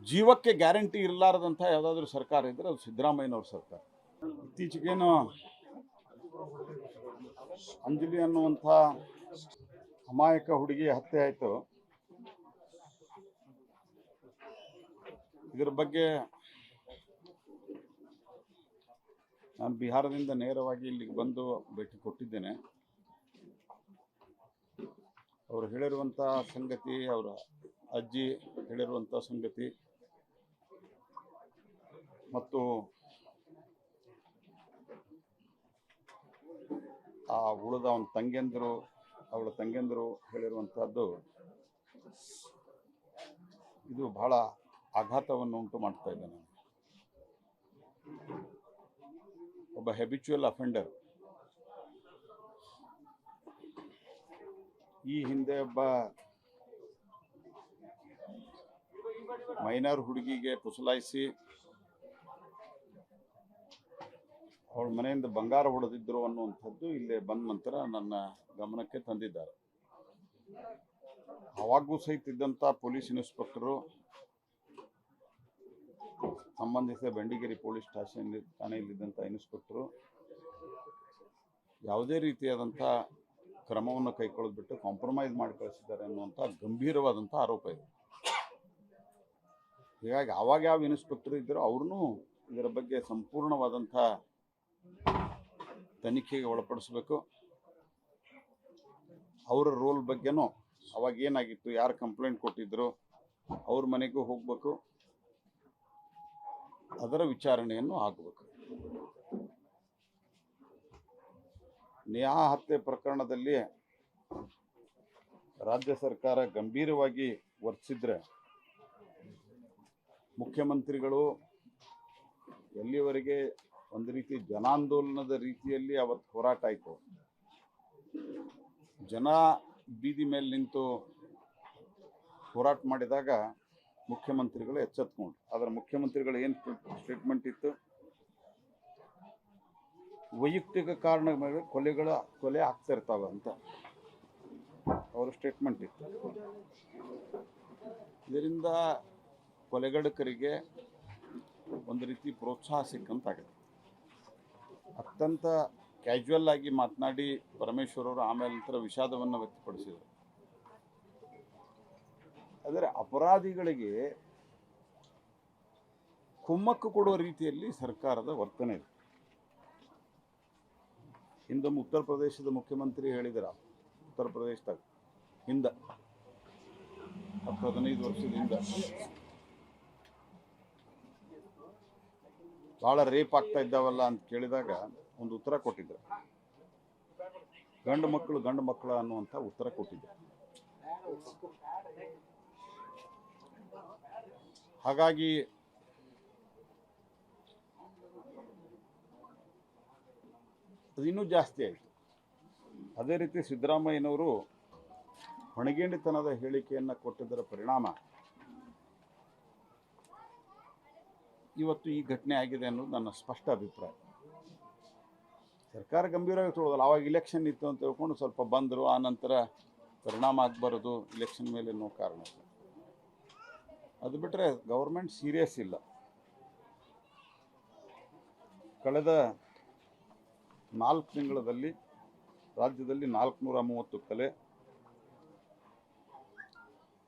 ಜೀವಕ್ಕೆ ಗ್ಯಾರಂಟಿ ಇರಲಾರದಂಥ ಯಾವುದಾದ್ರೂ ಸರ್ಕಾರ ಇದ್ದರೆ ಅದು ಸಿದ್ದರಾಮಯ್ಯನವ್ರ ಸರ್ಕಾರ. ಇತ್ತೀಚೆಗೇನು ಅಂಜಲಿ ಅನ್ನುವಂಥ ಅಮಾಯಕ ಹುಡುಗಿ ಹತ್ಯೆ ಆಯಿತು. ಇದರ ಬಗ್ಗೆ ನಾನು ಬಿಹಾರದಿಂದ ನೇರವಾಗಿ ಇಲ್ಲಿಗೆ ಬಂದು ಭೇಟಿ ಕೊಟ್ಟಿದ್ದೇನೆ. ಅವರು ಹೇಳಿರುವಂಥ ಸಂಗತಿ, ಅವರ ಅಜ್ಜಿ ಹೇಳಿರುವಂಥ ಸಂಗತಿ ಮತ್ತು ಆ ಉಳಿದ ಅವನ ಅವಳ ತಂಗಿಯಂದರು ಹೇಳಿರುವಂಥದ್ದು ಇದು ಬಹಳ ಆಘಾತವನ್ನು ಉಂಟು ಮಾಡ್ತಾ ಇದೆ. ನಾನು ಒಬ್ಬ ಹ್ಯಾಬಿಚುವಲ್ ಅಫೆಂಡರ್, ಈ ಹಿಂದೆ ಒಬ್ಬ ಮೈನರ್ ಹುಡುಗಿಗೆ ಪುಸಲಾಯಿಸಿ ಅವಳ ಮನೆಯಿಂದ ಬಂಗಾರ ಹೊಡೆದಿದ್ರು ಅನ್ನುವಂಥದ್ದು ಇಲ್ಲೇ ಬಂದ ನಂತರ ನನ್ನ ಗಮನಕ್ಕೆ ತಂದಿದ್ದಾರೆ. ಅವಾಗೂ ಸಹಿತ ಇದ್ದಂಥ ಪೊಲೀಸ್ ಇನ್ಸ್ಪೆಕ್ಟರು, ಸಂಬಂಧಿಸಿದ ಬೆಂಡಿಗೇರಿ ಪೊಲೀಸ್ ಠಾಣೆಯಲ್ಲಿದ್ದಂಥ ಇನ್ಸ್ಪೆಕ್ಟರು ಯಾವುದೇ ರೀತಿಯಾದಂಥ ಕ್ರಮವನ್ನು ಕೈಗೊಳ್ಳೋದ್ಬಿಟ್ಟು ಕಾಂಪ್ರಮೈಸ್ ಮಾಡಿ ಕಳಿಸಿದ್ದಾರೆ ಅನ್ನುವಂಥ ಗಂಭೀರವಾದಂಥ ಆರೋಪ ಇದೆ. ಹೀಗಾಗಿ ಆವಾಗ ಯಾವ ಇನ್ಸ್ಪೆಕ್ಟರ್ ಇದ್ದರೂ ಅವ್ರನ್ನೂ ಇದರ ಬಗ್ಗೆ ಸಂಪೂರ್ಣವಾದಂಥ ತನಿಖೆಗೆ ಒಳಪಡಿಸಬೇಕು. ಅವರ ರೋಲ್ ಬಗ್ಗೆನೂ ಅವಾಗ ಏನಾಗಿತ್ತು, ಯಾರು ಕಂಪ್ಲೇಂಟ್ ಕೊಟ್ಟಿದ್ರು ಅವ್ರ ಮನೆಗೂ ಹೋಗಬೇಕು, ಅದರ ವಿಚಾರಣೆಯನ್ನು ಆಗಬೇಕು. ನೇಹಾ ಹತ್ಯೆ ಪ್ರಕರಣದಲ್ಲಿ ರಾಜ್ಯ ಸರ್ಕಾರ ಗಂಭೀರವಾಗಿ ವರ್ತಿಸಿದ್ರೆ ಮುಖ್ಯಮಂತ್ರಿಗಳು ಎಲ್ಲಿವರೆಗೆ ಒಂದು ರೀತಿ ಜನಾಂದೋಲನದ ರೀತಿಯಲ್ಲಿ ಅವತ್ತು ಹೋರಾಟ ಆಯಿತು, ಜನ ಬೀದಿ ಮೇಲೆ ನಿಂತು ಹೋರಾಟ ಮಾಡಿದಾಗ ಮುಖ್ಯಮಂತ್ರಿಗಳು ಎಚ್ಚೆತ್ಕೊಂಡ್ರು. ಆದರೆ ಮುಖ್ಯಮಂತ್ರಿಗಳು ಏನು ಸ್ಟೇಟ್ಮೆಂಟ್ ಇತ್ತು, ವೈಯಕ್ತಿಕ ಕಾರಣಗಳ ಮೇಲೆ ಕೊಲೆ ಆಗ್ತಾ ಇರ್ತಾವೆ ಅಂತ ಅವರ ಸ್ಟೇಟ್ಮೆಂಟ್ ಇತ್ತು. ಇದರಿಂದ ಕೊಲೆಗಡಕರಿಗೆ ಒಂದು ರೀತಿ ಪ್ರೋತ್ಸಾಹ ಸಿಕ್ಕಂತಾಗಿದೆ. ಅತ್ಯಂತ ಕ್ಯಾಶುವಲ್ ಆಗಿ ಮಾತನಾಡಿ ಪರಮೇಶ್ವರ್ ಅವರು ಆಮೇಲೆ ನಂತರ ವಿಷಾದವನ್ನು ವ್ಯಕ್ತಪಡಿಸಿದರು. ಆದರೆ ಅಪರಾಧಿಗಳಿಗೆ ಕುಮ್ಮಕ್ಕು ಕೊಡುವ ರೀತಿಯಲ್ಲಿ ಸರ್ಕಾರದ ವರ್ತನೆ ಇದೆ. ಹಿಂದೊಮ್ಮೆ ಉತ್ತರ ಪ್ರದೇಶದ ಮುಖ್ಯಮಂತ್ರಿ ಹೇಳಿದ್ರ, ಉತ್ತರ ಪ್ರದೇಶದಾಗ ಹಿಂದ 10-15 ವರ್ಷದಿಂದ ಭಾಳ ರೇಪ್ ಆಗ್ತಾ ಇದ್ದಾವಲ್ಲ ಅಂತ ಕೇಳಿದಾಗ ಒಂದು ಉತ್ತರ ಕೊಟ್ಟಿದ್ರು, ಗಂಡು ಮಕ್ಕಳು ಅನ್ನುವಂಥ ಉತ್ತರ ಕೊಟ್ಟಿದ್ರು. ಹಾಗಾಗಿ ಅದು ಇನ್ನೂ ಜಾಸ್ತಿ ಆಯಿತು. ಅದೇ ರೀತಿ ಸಿದ್ದರಾಮಯ್ಯನವರು ಹೊಣೆಗೇಡಿತನದ ಹೇಳಿಕೆಯನ್ನು ಕೊಟ್ಟಿದ್ದರ ಪರಿಣಾಮ ಇವತ್ತು ಈ ಘಟನೆ ಆಗಿದೆ ಅನ್ನೋದು ನನ್ನ ಸ್ಪಷ್ಟ ಅಭಿಪ್ರಾಯ. ಸರ್ಕಾರ ಗಂಭೀರವಾಗಿ ತೊಗೊಳ್ಳೋದಲ್ಲ. ಆವಾಗ ಇಲೆಕ್ಷನ್ ಇತ್ತು ಅಂತ ಹೇಳ್ಕೊಂಡು ಸ್ವಲ್ಪ ಬಂದರು, ಆ ನಂತರ ಪರಿಣಾಮ ಆಗಬಾರದು ಇಲೆಕ್ಷನ್ ಮೇಲೆ ಅನ್ನೋ ಕಾರಣ. ಅದು ಬಿಟ್ಟರೆ ಗೌರ್ಮೆಂಟ್ ಸೀರಿಯಸ್ ಇಲ್ಲ. ಕಳೆದ 4 ತಿಂಗಳಲ್ಲಿ ರಾಜ್ಯದಲ್ಲಿ 430 ಕೊಲೆ,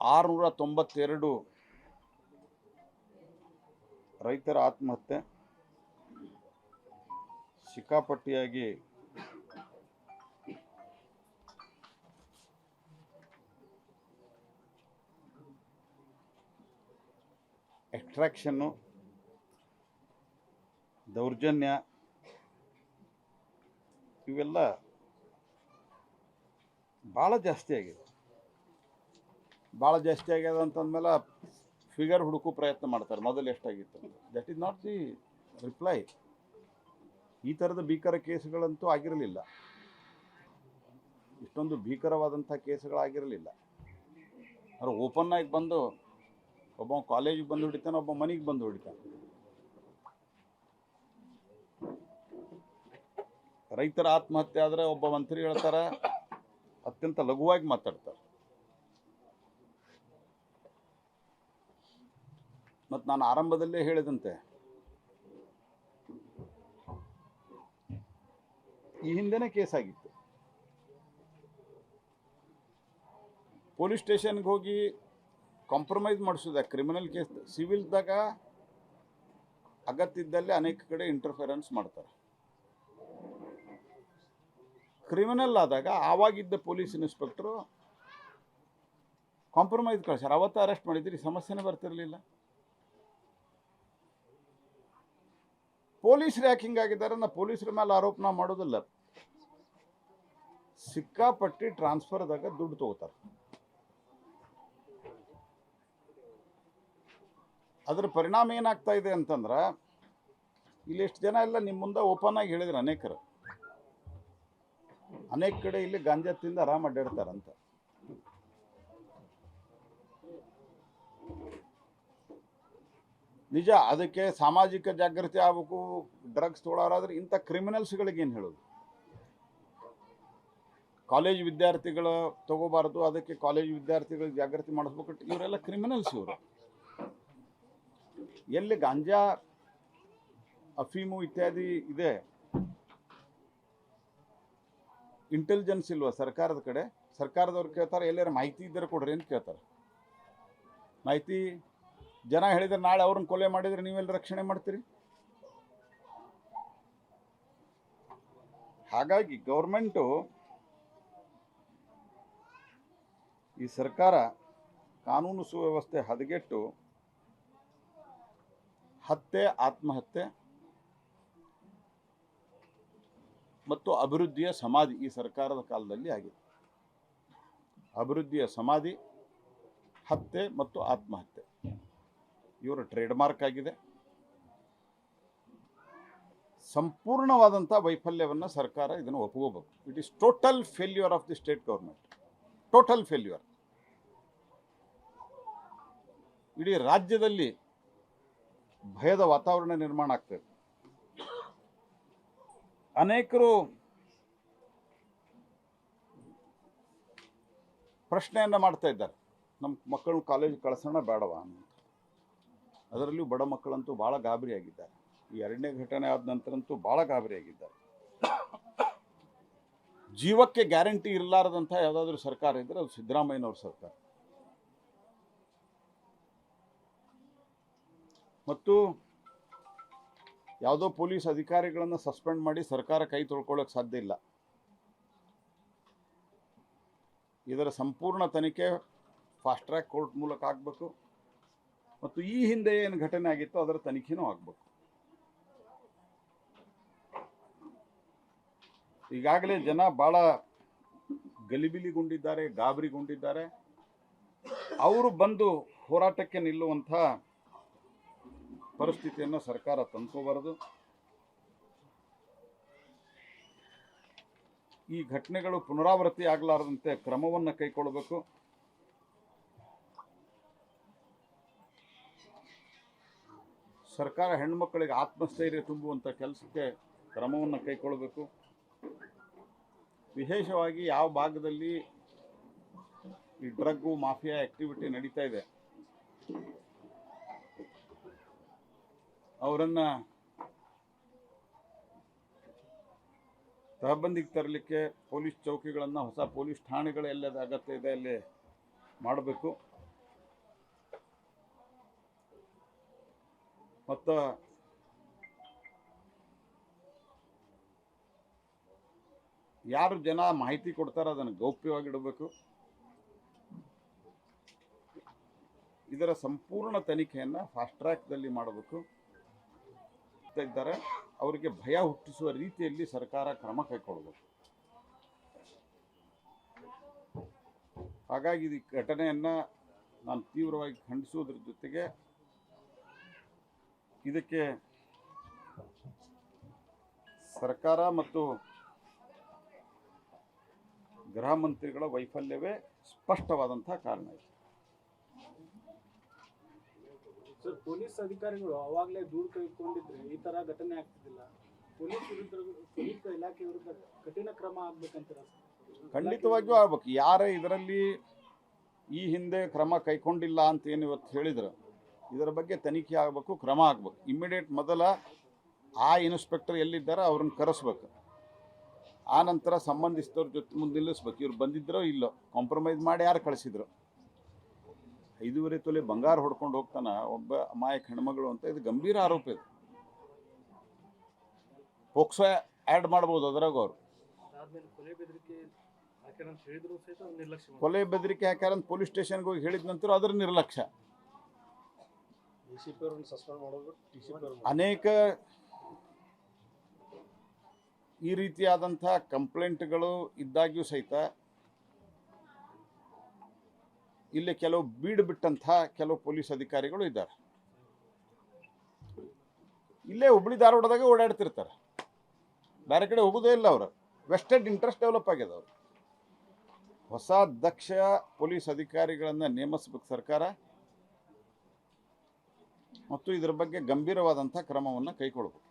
692 ರೈತರ ಆತ್ಮಹತ್ಯೆ, ಸಿಕ್ಕಾಪಟ್ಟಿಯಾಗಿ ಎಕ್ಸ್ಟ್ರಾಕ್ಷನ್ನು, ದೌರ್ಜನ್ಯ, ಇವೆಲ್ಲ ಭಾಳ ಜಾಸ್ತಿ ಆಗಿದೆ. ಭಾಳ ಜಾಸ್ತಿ ಆಗ್ಯದ ಅಂತಂದಮೇಲೆ ಫಿಗರ್ ಹುಡುಕೋ ಪ್ರಯತ್ನ ಮಾಡ್ತಾರೆ, ಮೊದಲು ಎಷ್ಟಾಗಿತ್ತು ಅಂತ. That is not the reply. ಈ ಥರದ ಭೀಕರ ಕೇಸುಗಳಂತೂ ಆಗಿರಲಿಲ್ಲ, ಇಷ್ಟೊಂದು ಭೀಕರವಾದಂಥ ಕೇಸುಗಳಾಗಿರಲಿಲ್ಲ. ಅವ್ರು ಓಪನ್ ಆಗಿ ಬಂದು ಒಬ್ಬ ಕಾಲೇಜಿಗೆ ಬಂದು ಹೊಡಿತಾನೆ, ಒಬ್ಬ ಮನೆಗೆ ಬಂದು ಹೊಡಿತಾನೆ. ರೈತರ ಆತ್ಮಹತ್ಯೆ ಆದರೆ ಒಬ್ಬ ಮಂತ್ರಿ ಹೇಳ್ತಾರೆ, ಅತ್ಯಂತ ಲಘುವಾಗಿ ಮಾತಾಡ್ತಾರೆ. ಮತ್ತು ನಾನು ಆರಂಭದಲ್ಲೇ ಹೇಳಿದಂತೆ ಈ ಹಿಂದೆನೇ ಕೇಸ್ ಆಗಿತ್ತು. ಪೊಲೀಸ್ ಸ್ಟೇಷನ್ಗೆ ಹೋಗಿ ಕಾಂಪ್ರಮೈಸ್ ಮಾಡಿಸೋದ ಕ್ರಿಮಿನಲ್ ಕೇಸ್. ಸಿವಿಲ್ದಾಗ ಅಗತ್ಯ ಇದ್ದಲ್ಲಿ ಅನೇಕ ಕಡೆ ಇಂಟರ್ಫಿರೆನ್ಸ್ ಮಾಡ್ತಾರೆ. ಕ್ರಿಮಿನಲ್ ಆದಾಗ ಆವಾಗಿದ್ದ ಪೊಲೀಸ್ ಇನ್ಸ್ಪೆಕ್ಟರು ಕಾಂಪ್ರಮೈಸ್ ಕಳ್ಸ್ಯಾರ. ಅವತ್ತು ಅರೆಸ್ಟ್ ಮಾಡಿದ್ರಿ, ಸಮಸ್ಯೆನೇ ಬರ್ತಿರಲಿಲ್ಲ. ಪೊಲೀಸರು ಯಾಕೆ ಹಿಂಗಾಗಿದ್ದಾರೆ? ನಾ ಪೊಲೀಸರ ಮೇಲೆ ಆರೋಪನ ಮಾಡೋದಿಲ್ಲ. ಸಿಕ್ಕಾಪಟ್ಟಿ ಟ್ರಾನ್ಸ್ಫರ್ದಾಗ ದುಡ್ಡು ತಗೋತಾರೆ. ಅದರ ಪರಿಣಾಮ ಏನಾಗ್ತಾ ಇದೆ ಅಂತಂದ್ರೆ, ಇಲ್ಲಿ ಎಷ್ಟು ಜನ ಎಲ್ಲ ನಿಮ್ಮ ಮುಂದೆ ಓಪನ್ ಆಗಿ ಹೇಳಿದ್ರು, ಅನೇಕ ಕಡೆ ಇಲ್ಲಿ ಗಾಂಜಾ ತಿಂದು ಆರಾಮ ಅಡ್ಡಾಡ್ತಾರಂತ. ನಿಜ, ಅದಕ್ಕೆ ಸಾಮಾಜಿಕ ಜಾಗೃತಿ ಆಗಬೇಕು. ಡ್ರಗ್ಸ್ ತೊಗೊಳೋರಾದ್ರೆ ಇಂಥ ಕ್ರಿಮಿನಲ್ಸ್ಗಳಿಗೇನು ಹೇಳೋದು? ಕಾಲೇಜ್ ವಿದ್ಯಾರ್ಥಿಗಳು ತಗೋಬಾರ್ದು, ಅದಕ್ಕೆ ಕಾಲೇಜ್ ವಿದ್ಯಾರ್ಥಿಗಳಿಗೆ ಜಾಗೃತಿ ಮಾಡಿಸ್ಬೇಕು. ಇವರೆಲ್ಲ ಕ್ರಿಮಿನಲ್ಸ್. ಇವರು ಎಲ್ಲಿ ಗಾಂಜಾ, ಅಫೀಮು ಇತ್ಯಾದಿ ಇದೆ, ಇಂಟೆಲಿಜೆನ್ಸ್ ಇಲ್ವಾ ಸರ್ಕಾರದ ಕಡೆ? ಸರ್ಕಾರದವ್ರು ಕೇಳ್ತಾರೆ, ಎಲ್ಲಾರ ಮಾಹಿತಿ ಇದ್ದರೆ ಕೊಡ್ರಿ ಅಂತ ಕೇಳ್ತಾರೆ. ಮಾಹಿತಿ ಜನ ಹೇಳಿದ್ರೆ ನಾಳೆ ಅವ್ರನ್ನ ಕೊಲೆ ಮಾಡಿದರೆ ನೀವೆಲ್ಲ ರಕ್ಷಣೆ ಮಾಡ್ತೀರಿ? ಹಾಗಾಗಿ ಗೌರ್ಮೆಂಟು, ಈ ಸರ್ಕಾರ ಕಾನೂನು ಸುವ್ಯವಸ್ಥೆ ಹದಗೆಟ್ಟು ಹತ್ಯೆ, ಆತ್ಮಹತ್ಯೆ ಮತ್ತು ಅಭಿವೃದ್ಧಿಯ ಸಮಾಧಿ ಈ ಸರ್ಕಾರದ ಕಾಲದಲ್ಲಿ ಆಗಿದೆ. ಅಭಿವೃದ್ಧಿಯ ಸಮಾಧಿ, ಹತ್ಯೆ ಮತ್ತು ಆತ್ಮಹತ್ಯೆ ಇವರ ಟ್ರೇಡ್ ಮಾರ್ಕ್ ಆಗಿದೆ. ಸಂಪೂರ್ಣವಾದಂಥ ವೈಫಲ್ಯವನ್ನು ಸರ್ಕಾರ ಇದನ್ನು ಒಪ್ಕೋಬೇಕು. It is total failure of the state government. Total failure. ಇಡೀ ರಾಜ್ಯದಲ್ಲಿ ಭಯದ ವಾತಾವರಣ ನಿರ್ಮಾಣ ಆಗ್ತದೆ. ಅನೇಕರು ಪ್ರಶ್ನೆಯನ್ನು ಮಾಡ್ತಾ ಇದ್ದಾರೆ, ನಮ್ಮ ಮಕ್ಕಳನ್ನ ಕಾಲೇಜ್ ಕಳಿಸೋಣ ಬೇಡವಾ ಅಂತ. ಅದರಲ್ಲೂ ಬಡ ಮಕ್ಕಳಂತೂ ಭಾಳ ಗಾಬರಿಯಾಗಿದ್ದಾರೆ. ಈ 2ನೇ ಘಟನೆ ಆದ ನಂತರಂತೂ ಭಾಳ ಗಾಬರಿಯಾಗಿದ್ದಾರೆ. ಜೀವಕ್ಕೆ ಗ್ಯಾರಂಟಿ ಇರಲಾರದಂಥ ಯಾವುದಾದ್ರೂ ಸರ್ಕಾರ ಇದ್ದರೆ ಅದು ಸಿದ್ದರಾಮಯ್ಯನವ್ರ ಸರ್ಕಾರ. ಮತ್ತು ಯಾವುದೋ ಪೊಲೀಸ್ ಅಧಿಕಾರಿಗಳನ್ನು ಸಸ್ಪೆಂಡ್ ಮಾಡಿ ಸರ್ಕಾರ ಕೈ ತೊಳ್ಕೊಳ್ಳೋಕೆ ಸಾಧ್ಯ ಇಲ್ಲ. ಇದರ ಸಂಪೂರ್ಣ ತನಿಖೆ ಫಾಸ್ಟ್ ಟ್ರ್ಯಾಕ್ ಕೋರ್ಟ್ ಮೂಲಕ ಆಗಬೇಕು. ಮತ್ತು ಈ ಹಿಂದೆ ಏನು ಘಟನೆ ಆಗಿತ್ತು ಅದರ ತನಿಖೆನೂ ಆಗಬೇಕು. ಈಗಾಗಲೇ ಜನ ಭಾಳ ಗಲಿಬಿಲಿಗೊಂಡಿದ್ದಾರೆ, ಗಾಬರಿಗೊಂಡಿದ್ದಾರೆ. ಅವರು ಬಂದು ಹೋರಾಟಕ್ಕೆ ನಿಲ್ಲುವಂಥ ಪರಿಸ್ಥಿತಿಯನ್ನು ಸರ್ಕಾರ ತಂದ್ಕೋಬಾರದು. ಈ ಘಟನೆಗಳು ಪುನರಾವರ್ತಿ ಆಗಲಾರದಂತೆ ಕ್ರಮವನ್ನು ಕೈಗೊಳ್ಳಬೇಕು. ಸರ್ಕಾರ ಹೆಣ್ಮಕ್ಕಳಿಗೆ ಆತ್ಮಸ್ಥೈರ್ಯ ತುಂಬುವಂಥ ಕೆಲಸಕ್ಕೆ ಕ್ರಮವನ್ನು ಕೈಗೊಳ್ಳಬೇಕು. ವಿಶೇಷವಾಗಿ ಯಾವ ಭಾಗದಲ್ಲಿ ಈ ಡ್ರಗ್ಗು ಮಾಫಿಯಾ ಆ್ಯಕ್ಟಿವಿಟಿ ನಡೀತಾ ಇದೆ ಅವರನ್ನು ತಹಬಂದಿಗೆ ತರಲಿಕ್ಕೆ ಪೊಲೀಸ್ ಚೌಕಿಗಳನ್ನು, ಹೊಸ ಪೊಲೀಸ್ ಠಾಣೆಗಳು ಎಲ್ಲದ ಅಗತ್ಯ ಇದೆ ಅಲ್ಲಿ ಮಾಡಬೇಕು. ಮತ್ತು ಯಾರು ಜನ ಮಾಹಿತಿ ಕೊಡ್ತಾರೆ ಅದನ್ನು ಗೌಪ್ಯವಾಗಿಡಬೇಕು. ಇದರ ಸಂಪೂರ್ಣ ತನಿಖೆಯನ್ನು ಫಾಸ್ಟ್ ಟ್ರ್ಯಾಕ್ದಲ್ಲಿ ಮಾಡಬೇಕು. ಇದ್ದಾರೆ ಅವರಿಗೆ ಭಯ ಹುಟ್ಟಿಸುವ ರೀತಿಯಲ್ಲಿ ಸರ್ಕಾರ ಕ್ರಮ ಕೈಗೊಳ್ಳಬೇಕು. ಹಾಗಾಗಿ ಈ ಘಟನೆಯನ್ನು ನಾನು ತೀವ್ರವಾಗಿ ಖಂಡಿಸುವುದರ ಜೊತೆಗೆ ಇದಕ್ಕೆ ಸರ್ಕಾರ ಮತ್ತು ಗೃಹ ಮಂತ್ರಿಗಳ ವೈಫಲ್ಯವೇ ಸ್ಪಷ್ಟವಾದಂಥ ಕಾರಣ ಇದೆ. ಸರ್, ಪೊಲೀಸ್ ಅಧಿಕಾರಿಗಳು ಅವಾಗಲೇ ದೂರು ಕೈಗೊಂಡಿದ್ರೆ ಈ ತರ ಘಟನೆ ಆಗ್ತಿದ್ದಿಲ್ಲ. ಪೊಲೀಸ್ ಇಲಾಖೆ ವಿರುದ್ಧ ಕಠಿಣ ಕ್ರಮ ಆಗ್ಬೇಕಂತೀರ? ಖಂಡಿತವಾಗಿಯೂ ಆಗ್ಬೇಕು. ಯಾರೇ ಇದರಲ್ಲಿ ಈ ಹಿಂದೆ ಕ್ರಮ ಕೈಗೊಂಡಿಲ್ಲ ಅಂತ ಏನು ಇವತ್ತು ಹೇಳಿದ್ರು, ಇದರ ಬಗ್ಗೆ ತನಿಖೆ ಆಗಬೇಕು, ಕ್ರಮ ಆಗಬೇಕು. ಇಮ್ಮಿಡಿಯೇಟ್ ಮೊದಲ ಆ ಇನ್ಸ್ಪೆಕ್ಟರ್ ಎಲ್ಲಿದ್ದಾರೋ ಅವ್ರನ್ನ ಕರೆಸ್ಬೇಕು. ಆ ನಂತರ ಸಂಬಂಧಿಸಿದವ್ರ ಜೊತೆ ಮುಂದೆ ನಿಲ್ಲಿಸ್ಬೇಕು. ಇವ್ರು ಬಂದಿದ್ದರೋ ಇಲ್ಲೋ, ಕಾಂಪ್ರಮೈಸ್ ಮಾಡಿ ಯಾರು ಕಳಿಸಿದ್ರು. 5.5 ತೊಲೆ ಬಂಗಾರ ಹೊಡ್ಕೊಂಡು ಹೋಗ್ತಾನ ಒಬ್ಬ ಅಮಾಯಕ ಹೆಣ್ಮಗಳು ಅಂತ. ಇದು ಗಂಭೀರ ಆರೋಪ. ಇದು ಪೋಕ್ಸೋ ಆ್ಯಡ್ ಮಾಡ್ಬೋದು ಅದರಾಗ. ಅವರು ಕೊಲೆ ಬೆದರಿಕೆ ಹಾಕ್ಯಾರಂತ ಪೊಲೀಸ್ ಸ್ಟೇಷನ್ಗೆ ಹೋಗಿ ಹೇಳಿದ ನಂತರ ಅದರ ನಿರ್ಲಕ್ಷ್ಯ. ಅನೇಕ ಈ ರೀತಿಯಾದಂಥ ಕಂಪ್ಲೇಂಟ್ಗಳು ಇದ್ದಾಗ್ಯೂ ಸಹಿತ ಇಲ್ಲಿ ಕೆಲವು ಬೀಡು ಬಿಟ್ಟಂಥ ಕೆಲವು ಪೊಲೀಸ್ ಅಧಿಕಾರಿಗಳು ಇದ್ದಾರೆ. ಇಲ್ಲೇ ಹುಬ್ಳಿ ಧಾರವಾಡದಾಗ ಓಡಾಡ್ತಿರ್ತಾರೆ, ಬೇರೆ ಕಡೆ ಹೋಗೋದೇ ಇಲ್ಲ. ಅವರು ವೆಸ್ಟೆಡ್ ಇಂಟ್ರೆಸ್ಟ್ ಡೆವಲಪ್ ಆಗ್ಯದ. ಅವರು ಹೊಸ ದಕ್ಷ ಪೊಲೀಸ್ ಅಧಿಕಾರಿಗಳನ್ನು ನೇಮಿಸಬೇಕು ಸರ್ಕಾರ, ಮತ್ತು ಇದರ ಬಗ್ಗೆ ಗಂಭೀರವಾದಂಥ ಕ್ರಮವನ್ನು ಕೈಗೊಳ್ಳಬೇಕು.